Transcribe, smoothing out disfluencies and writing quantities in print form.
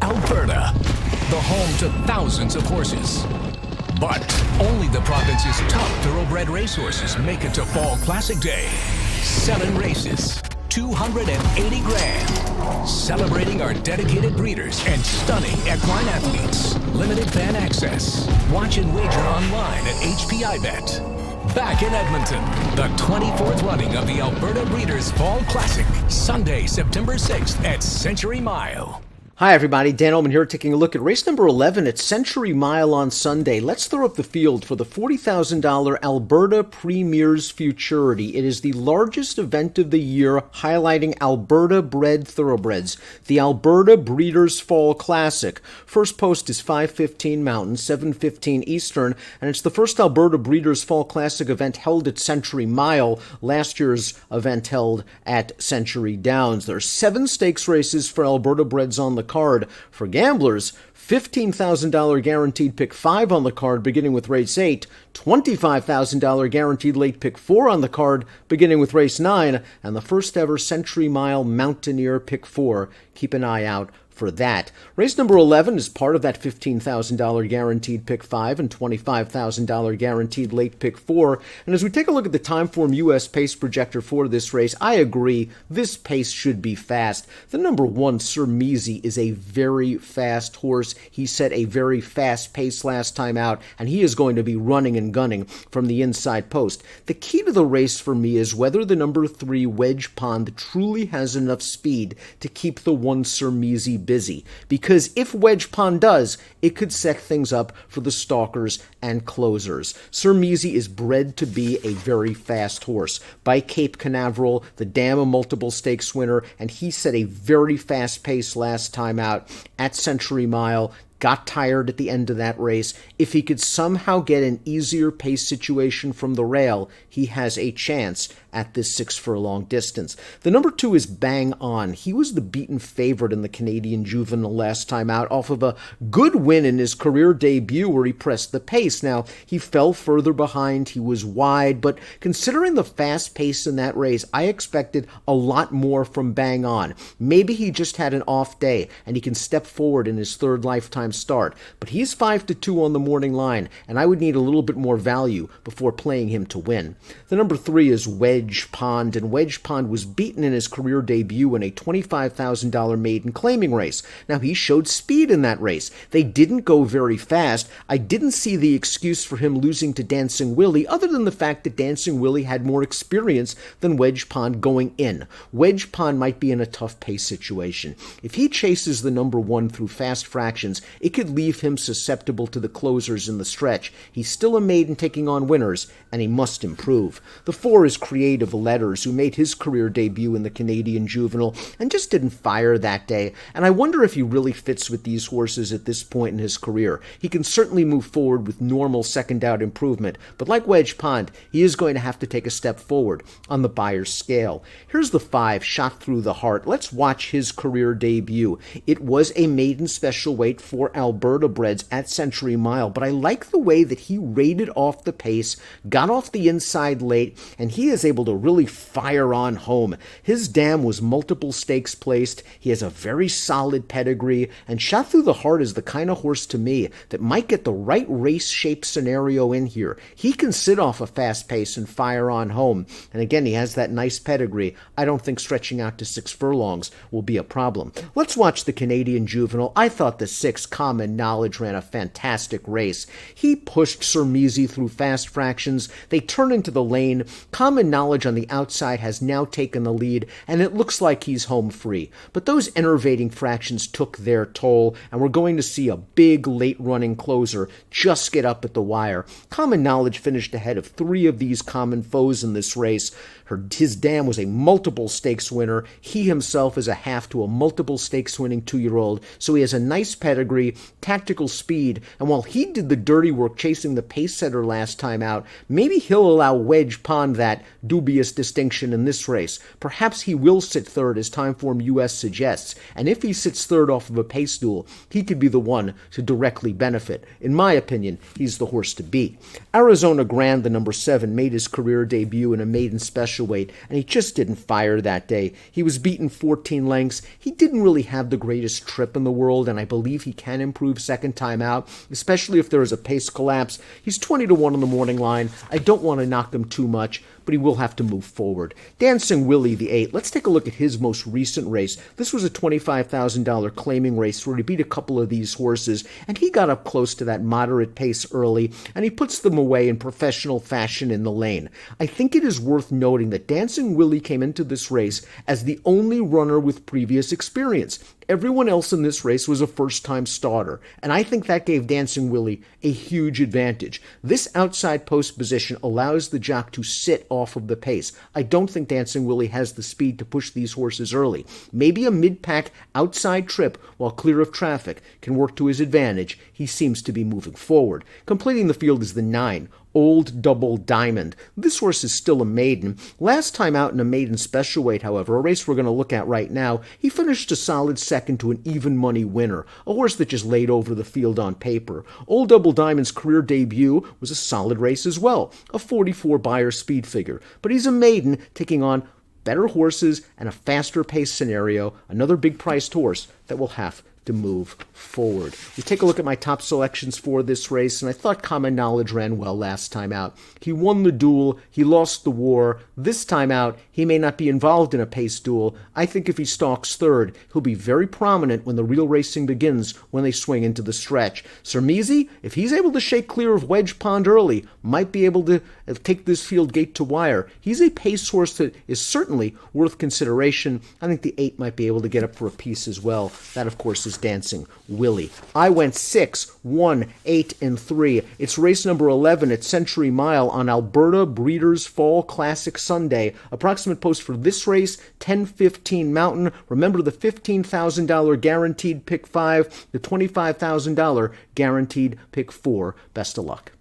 Alberta, the home to thousands of horses. But only the province's top thoroughbred racehorses make it to Fall Classic Day. 7 races, 280 grand. Celebrating our dedicated breeders and stunning equine athletes. Limited fan access. Watch and wager online at HPI Bet. Back in Edmonton, the 24th running of the Alberta Breeders' Fall Classic, Sunday, September 6th at Century Mile. Hi everybody, Dan Illman here taking a look at race number 11 at Century Mile on Sunday. Let's throw up the field for the $40,000 Alberta Premier's Futurity. It is the largest event of the year highlighting Alberta-bred thoroughbreds, the Alberta Breeders' Fall Classic. First post is 5:15 Mountain, 7:15 Eastern, and it's the first Alberta Breeders' Fall Classic event held at Century Mile, last year's event held at Century Downs. There are 7 stakes races for Alberta breds on the card. For gamblers, $15,000 guaranteed pick 5 on the card beginning with race 8, $25,000 guaranteed late pick 4 on the card beginning with race 9, and the first ever Century Mile Mountaineer pick 4. Keep an eye out for that. Race number 11 is part of that $15,000 guaranteed pick 5 and $25,000 guaranteed late pick 4. And as we take a look at the Timeform US pace projector for this race, I agree, this pace should be fast. The number 1, Sir Measy, is a very fast horse. He set a very fast pace last time out, and he is going to be running and gunning from the inside post. The key to the race for me is whether the number 3, Wedge Pond, truly has enough speed to keep the 1, Sir Measy, busy, because if Wedge Pond does, it could set things up for the stalkers and closers. Sir Measy is bred to be a very fast horse. By Cape Canaveral, the dam a multiple stakes winner, and he set a very fast pace last time out at Century Mile. Got tired at the end of that race. If he could somehow get an easier pace situation from the rail, he has a chance at this 6-furlong distance. The number 2 is Bang On. He was the beaten favorite in the Canadian Juvenile last time out off of a good win in his career debut where he pressed the pace. Now, he fell further behind, he was wide, but considering the fast pace in that race, I expected a lot more from Bang On. Maybe he just had an off day and he can step forward in his 3rd lifetime start, but he's 5-2 on the morning line, and I would need a little bit more value before playing him to win. The number 3 is Wedge Pond, and Wedge Pond was beaten in his career debut in a $25,000 maiden claiming race. Now, he showed speed in that race. They didn't go very fast. I didn't see the excuse for him losing to Dancing Willie, other than the fact that Dancing Willie had more experience than Wedge Pond going in. Wedge Pond might be in a tough pace situation. If he chases the number 1 through fast fractions, it could leave him susceptible to the closers in the stretch. He's still a maiden taking on winners, and he must improve. The 4 is Creative Letters, who made his career debut in the Canadian Juvenile and just didn't fire that day. And I wonder if he really fits with these horses at this point in his career. He can certainly move forward with normal second-out improvement, but like Wedge Pond, he is going to have to take a step forward on the Buyer's scale. Here's the 5, Shot Through the Heart. Let's watch his career debut. It was a maiden special weight for Alberta breds at Century Mile, but I like the way that he rated off the pace, got off the inside late, and he is able to really fire on home. His dam was multiple stakes placed, he has a very solid pedigree, and Shot Through the Heart is the kind of horse to me that might get the right race shape scenario in here. He can sit off a fast pace and fire on home, and again, he has that nice pedigree. I don't think stretching out to 6 furlongs will be a problem. Let's watch the Canadian Juvenile. I thought the 6, Common Knowledge, ran a fantastic race. He pushed Sir Measy through fast fractions. They turn into the lane. Common Knowledge on the outside has now taken the lead, and it looks like he's home free. But those enervating fractions took their toll, and we're going to see a big late-running closer just get up at the wire. Common Knowledge finished ahead of 3 of these common foes in this race. His dam was a multiple stakes winner. He himself is a half to a multiple stakes winning 2-year-old, so he has a nice pedigree, tactical speed, and while he did the dirty work chasing the pace setter last time out, maybe he'll allow Wedge Pond that dubious distinction in this race. Perhaps he will sit 3rd as Timeform US suggests, and if he sits 3rd off of a pace duel, he could be the one to directly benefit. In my opinion, he's the horse to beat. Arizona Grand, the number 7, made his career debut in a maiden special special weight, and he just didn't fire that day. He was beaten 14 lengths. He didn't really have the greatest trip in the world, and I believe he can improve second time out, especially if there is a pace collapse. He's 20-1 on the morning line. I don't want to knock him too much, but he will have to move forward. Dancing Willie, the 8. Let's take a look at his most recent race. This was a $25,000 claiming race where he beat a couple of these horses, and he got up close to that moderate pace early, and he puts them away in professional fashion in the lane. I think it is worth noting that Dancing Willie came into this race as the only runner with previous experience. Everyone else in this race was a first-time starter, and I think that gave Dancing Willie a huge advantage. This outside post position allows the jock to sit off of the pace. I don't think Dancing Willie has the speed to push these horses early. Maybe a mid-pack outside trip while clear of traffic can work to his advantage. He seems to be moving forward. Completing the field is the 9. Old Double Diamond. This horse is still a maiden. Last time out in a maiden special weight, however, a race we're going to look at right now, he finished a solid second to an even money winner, a horse that just laid over the field on paper. Old Double Diamond's career debut was a solid race as well, a 44 Beyer speed figure, but he's a maiden taking on better horses and a faster pace scenario, another big priced horse that will have to move forward. We take a look at my top selections for this race, and I thought Common Knowledge ran well last time out. He won the duel, he lost the war. This time out, he may not be involved in a pace duel. I think if he stalks third, he'll be very prominent when the real racing begins, when they swing into the stretch. Sermizi, if he's able to shake clear of Wedge Pond early, might be able to take this field gate to wire. He's a pace horse that is certainly worth consideration. I think the 8 might be able to get up for a piece as well. That, of course, is Dancing Willie. I went 6, 1, 8, and 3. It's race number 11 at Century Mile on Alberta Breeders' Fall Classic Sunday. Approximate post for this race, 10:15 Mountain. Remember the $15,000 guaranteed pick 5, the $25,000 guaranteed pick 4. Best of luck.